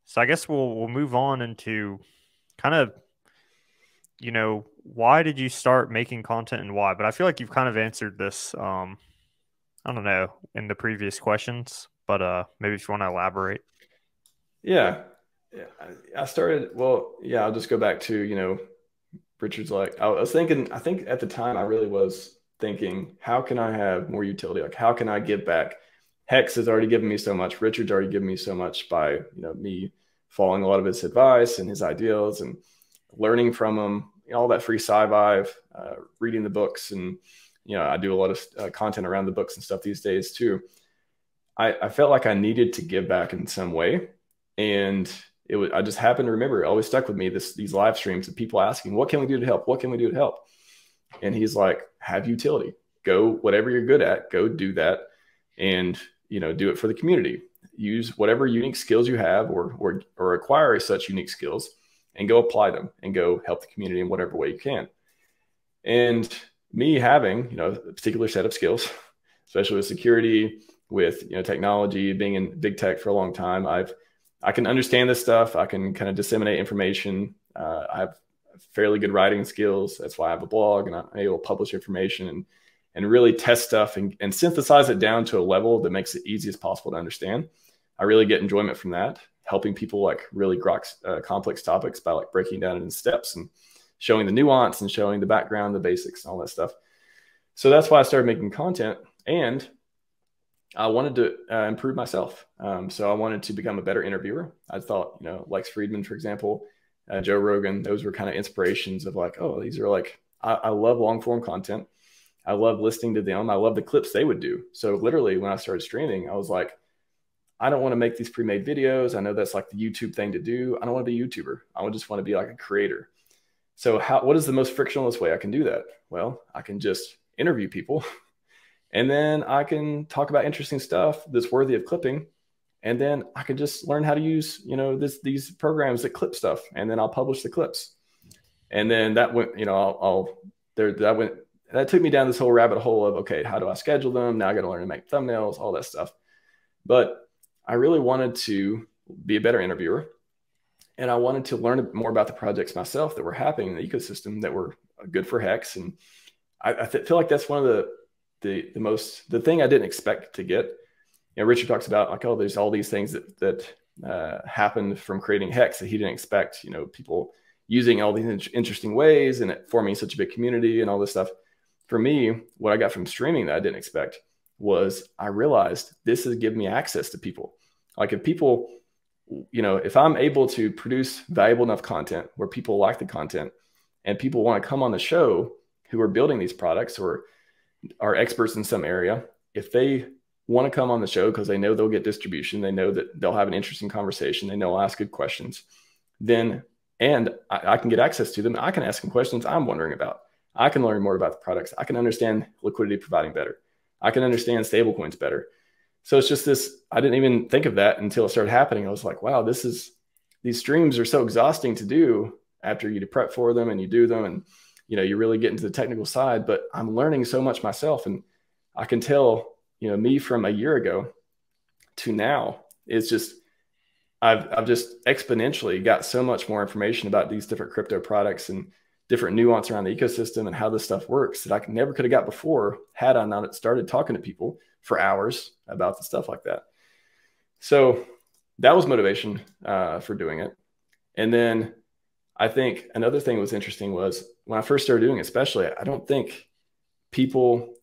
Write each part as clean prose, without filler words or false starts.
So I guess we'll move on into kind of, why did you start making content and why? But I feel like you've kind of answered this, I don't know, in the previous questions, but maybe if you want to elaborate. Yeah. Yeah. I started, well, yeah, I'll just go back to, Richard's like, I was thinking, I think at the time I really was thinking, how can I have more utility? Like, how can I give back? Hex has already given me so much. Richard's already given me so much by, me following a lot of his advice and his ideals and learning from him, all that free Scivive, reading the books. And, I do a lot of content around the books and stuff these days too. I felt like I needed to give back in some way. And I just happened to remember, it always stuck with me, these live streams of people asking, what can we do to help? What can we do to help? And he's like, have utility, go, whatever you're good at, go do that. And, do it for the community, use whatever unique skills you have or acquire such unique skills and go apply them and go help the community in whatever way you can. And me having, a particular set of skills, especially with security, with, technology, being in big tech for a long time, I can understand this stuff. I can kind of disseminate information. I have fairly good writing skills. That's why I have a blog and I'm able to publish information and really test stuff and synthesize it down to a level that makes it easy as possible to understand. I really get enjoyment from that, helping people like really grok complex topics by like breaking down it in steps and showing the nuance and showing the background, the basics, and all that stuff. So that's why I started making content. And I wanted to improve myself. So I wanted to become a better interviewer. I thought, Lex Friedman, for example, Joe Rogan, those were kind of inspirations of like, oh, these are like, I love long form content. I love listening to them. I love the clips they would do. So literally when I started streaming, I was like, I don't want to make these pre-made videos. I know that's like the YouTube thing to do. I don't want to be a YouTuber. I just want to be like a creator. So what is the most frictionless way I can do that? Well, I can just interview people and then I can talk about interesting stuff that's worthy of clipping. And then I can just learn how to use, these programs that clip stuff. And then I'll publish the clips. And then that went, that took me down this whole rabbit hole of, okay, how do I schedule them? Now I got to learn to make thumbnails, all that stuff. But I really wanted to be a better interviewer. And I wanted to learn more about the projects myself that were happening in the ecosystem that were good for Hex. And I feel like that's one of the thing I didn't expect to get. Richard talks about like, oh, there's all these things that happened from creating Hex that he didn't expect, people using all these interesting ways and it forming such a big community and all this stuff. For me, what I got from streaming that I didn't expect was I realized this has given me access to people. Like if people, if I'm able to produce valuable enough content where people like the content and people want to come on the show who are building these products or are experts in some area, if they want to come on the show because they know they'll get distribution, they know that they'll have an interesting conversation, they know I'll ask good questions, then, and I can get access to them, I can ask them questions I'm wondering about. I can learn more about the products. I can understand liquidity providing better. I can understand stablecoins better. So it's just this, I didn't even think of that until it started happening. I was like, wow, these streams are so exhausting to do after you prep for them and you do them. And, you really get into the technical side, but I'm learning so much myself. And I can tell, me from a year ago to now, it's just, I've just exponentially got so much more information about these different crypto products and different nuance around the ecosystem and how this stuff works that I never could have got before had I not started talking to people for hours about the stuff like that. So that was motivation for doing it. And then I think another thing that was interesting was when I first started doing it, especially, I don't think people,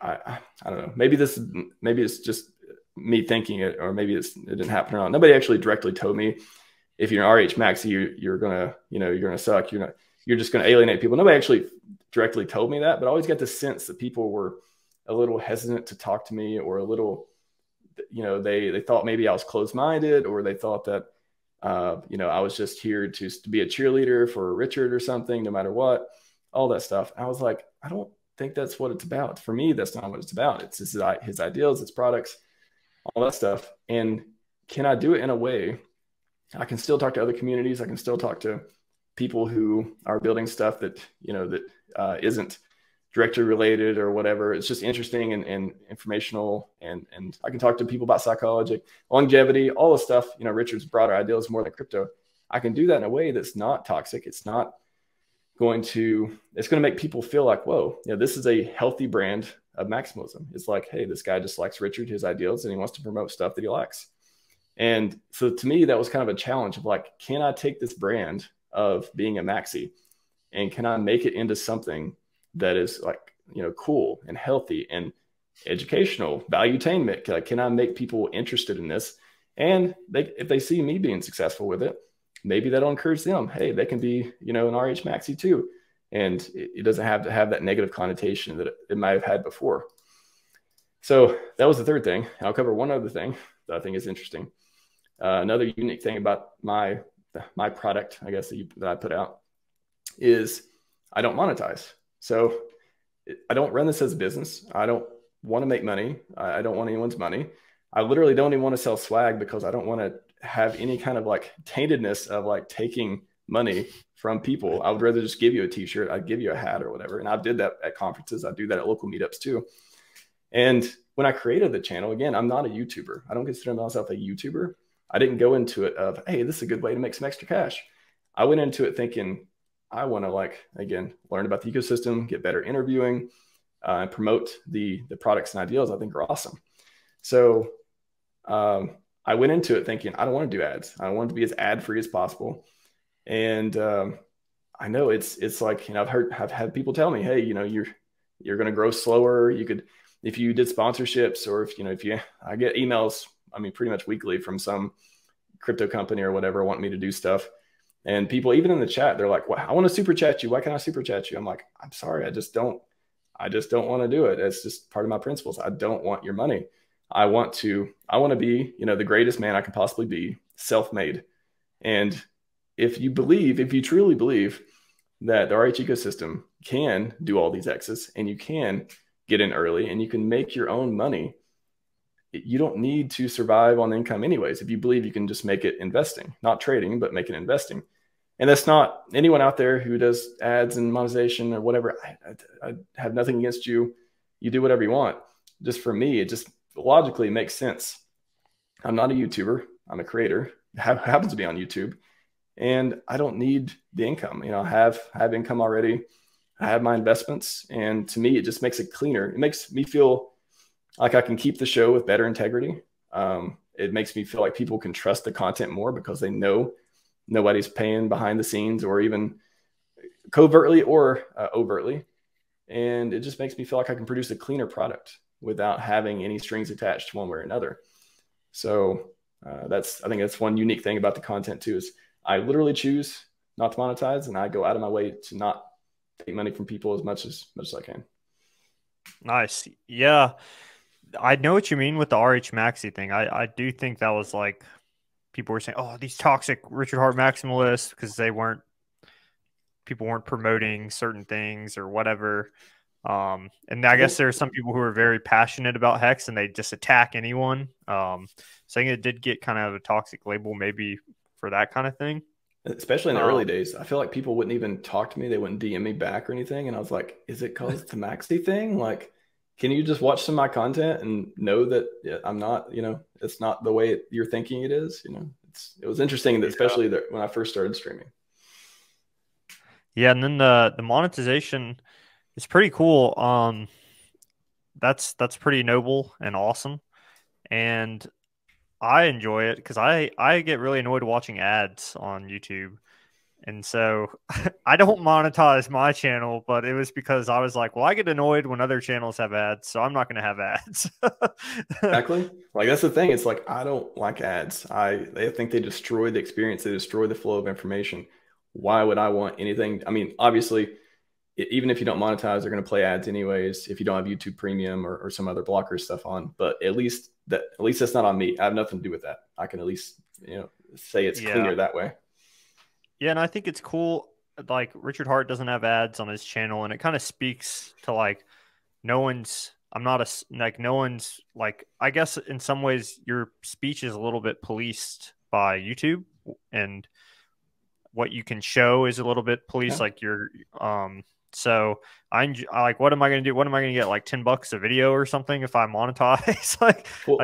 I don't know, maybe it's just me thinking it, or maybe it didn't happen or not. Nobody actually directly told me if you're an RH Maxi, you're gonna suck. You're just gonna alienate people. Nobody actually directly told me that, but I always got the sense that people were a little hesitant to talk to me, or a little, they thought maybe I was closed-minded, or they thought that I was just here to be a cheerleader for Richard or something, no matter what, all that stuff. I was like, I don't think that's what it's about. For me, that's not what it's about. It's just his ideals, his products, all that stuff. And can I do it in a way I can still talk to other communities? I can still talk to people who are building stuff that, isn't directly related or whatever. It's just interesting and informational. And I can talk to people about psychology, longevity, all the stuff, you know, Richard's broader ideas more than crypto. I can do that in a way that's not toxic. It's going to make people feel like, whoa, you know, this is a healthy brand of maximalism. It's like, hey, this guy just likes Richard, his ideals, and he wants to promote stuff that he likes. And so to me, that was kind of a challenge of like, can I take this brand of being a maxi and can I make it into something that is like, you know, cool and healthy and educational, valuetainment? Like, can I make people interested in this? And if they see me being successful with it, maybe that'll encourage them. Hey, they can be, you know, an RH Maxi too. And it doesn't have to have that negative connotation that it might have had before. So that was the third thing. I'll cover one other thing that I think is interesting. Another unique thing about my product, I guess, that I put out is I don't monetize. So I don't run this as a business. I don't want to make money. I don't want anyone's money. I literally don't even want to sell swag because I don't want to have any kind of like taintedness of like taking money from people. I would rather just give you a t-shirt. I'd give you a hat or whatever. And I did that at conferences. I do that at local meetups too. And when I created the channel, again, I'm not a YouTuber. I don't consider myself a YouTuber. I didn't go into it of, hey, this is a good way to make some extra cash. I went into it thinking, I want to, like, again, learn about the ecosystem, get better interviewing, and promote the products and ideals I think are awesome. So I went into it thinking, I don't want to do ads. I want it to be as ad-free as possible. And I know it's like, you know, I've had people tell me, hey, you know, you're going to grow slower. You could, if you did sponsorships, or I get emails, I mean, pretty much weekly from some crypto company or whatever want me to do stuff. And people, even in the chat, they're like, well, I want to super chat you. Why can't I super chat you? I'm like, I'm sorry. I just don't want to do it. It's just part of my principles. I don't want your money. I want to be, you know, the greatest man I can possibly be, self-made. And if you truly believe that the RH ecosystem can do all these X's and you can get in early and you can make your own money, you don't need to survive on income anyways. If you believe you can just make it investing, not trading, but make it investing. And that's not anyone out there who does ads and monetization or whatever. I have nothing against you. You do whatever you want. Just for me, it just logically makes sense. I'm not a YouTuber. I'm a creator. Happens to be on YouTube. And I don't need the income. You know, I have income already. I have my investments. And to me, it just makes it cleaner. It makes me feel like I can keep the show with better integrity. It makes me feel like people can trust the content more because they know nobody's paying behind the scenes or even covertly or overtly. And it just makes me feel like I can produce a cleaner product without having any strings attached one way or another. So I think that's one unique thing about the content too, is I literally choose not to monetize, and I go out of my way to not take money from people as much as I can. Nice. Yeah. I know what you mean with the RH Maxi thing. I do think that was like, people were saying, oh, these toxic Richard Hart maximalists, because people weren't promoting certain things or whatever. And I guess there are some people who are very passionate about Hex and they just attack anyone. Saying it did get kind of a toxic label maybe for that kind of thing. Especially in the early days, I feel like people wouldn't even talk to me. They wouldn't DM me back or anything. And I was like, is it because it's the Maxi thing? Like, can you just watch some of my content and know that I'm not, you know, it's not the way you're thinking it is? You know, it was interesting that, especially when I first started streaming. Yeah. And then the monetization is pretty cool. That's pretty noble and awesome. And I enjoy it because I get really annoyed watching ads on YouTube. And so I don't monetize my channel, but it was because I was like, well, I get annoyed when other channels have ads, so I'm not going to have ads. Exactly. Like, that's the thing. It's like, I don't like ads. They think they destroy the experience. They destroy the flow of information. Why would I want anything? I mean, obviously, even if you don't monetize, they're going to play ads anyways if you don't have YouTube Premium or some other blocker stuff on. But at least that's not on me. I have nothing to do with that. I can at least, you know, say it's cleaner that way. Yeah, and I think it's cool. Like, Richard Hart doesn't have ads on his channel, and it kind of speaks to like no one's. I'm not a like no one's like. I guess in some ways your speech is a little bit policed by YouTube, and what you can show is a little bit policed. Yeah. Like your So like, what am I going to do? What am I going to get? Like $10 a video or something if I monetize? Well,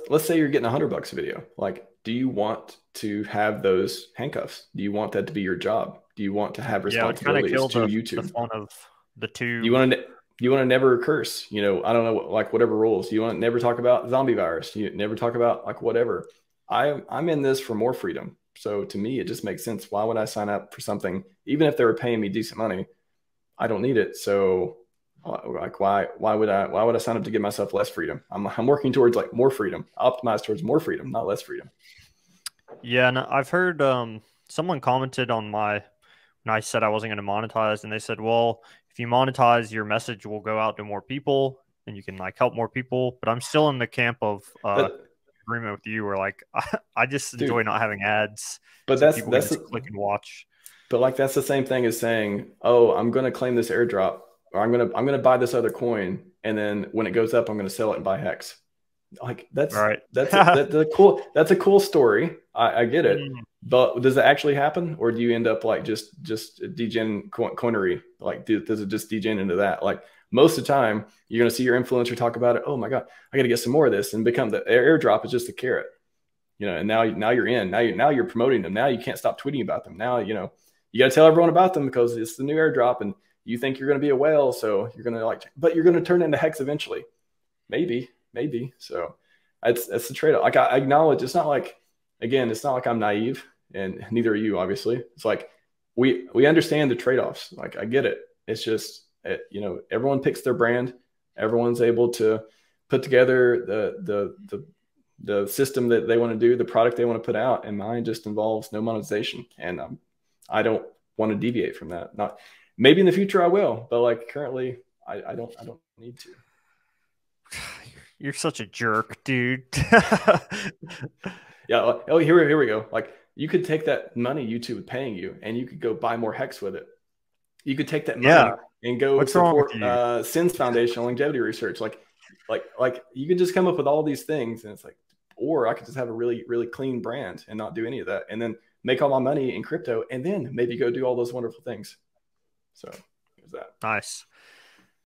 let's say you're getting $100 a video. Like, do you want to have those handcuffs? Do you want that to be your job? Do you want to have yeah, it would kind of responsibilities kill to the YouTube? fun of the You two. want to you want to never curse, you know, I don't know, like whatever rules. You want to never talk about zombie virus. You never talk about like whatever. I'm in this for more freedom. So to me, it just makes sense. Why would I sign up for something, even if they were paying me decent money? I don't need it. So like why would I sign up to give myself less freedom? I'm working towards like more freedom, optimize towards more freedom, not less freedom. Yeah, and I've heard someone commented on my when I said I wasn't going to monetize, and they said, "Well, if you monetize, your message will go out to more people, and you can like help more people." But I'm still in the camp of But agreement with you, where like I just enjoy dude, not having ads, but so people can that's just click and watch. but like that's the same thing as saying, "Oh, I'm going to claim this airdrop, or I'm going to buy this other coin, and then when it goes up, I'm going to sell it and buy Hex." Like All right. that's a cool story. I get it, Mm, but does it actually happen, or do you end up like just degen coinery? Like does it just degen into that? Like most of the time, you're going to see your influencer talk about it. Oh my god, I got to get some more of this, and become the airdrop is just a carrot, you know. And now you're in. Now you're promoting them. Now you can't stop tweeting about them. Now you know you got to tell everyone about them because it's the new airdrop, and you think you're going to be a whale, so you're going to like, but you're going to turn into Hex eventually. Maybe. So that's the trade-off. Like I acknowledge it's not like, again, it's not like I'm naive, and neither are you, obviously. It's like we understand the trade-offs. Like I get it. It's just you know, everyone picks their brand. Everyone's able to put together the system that they want to do, the product they want to put out, and mine just involves no monetization. And I don't want to deviate from that. Not maybe in the future I will, but like currently I don't need to. you're such a jerk, dude. Yeah. Oh, here we go. Like you could take that money YouTube is paying you, and you could go buy more Hex with it. You could take that Yeah. money and go What's wrong with support you? Sins Foundation longevity research. Like you can just come up with all these things, and it's like, or I could just have a really clean brand and not do any of that, and then make all my money in crypto, and then maybe go do all those wonderful things. So there's that. Nice.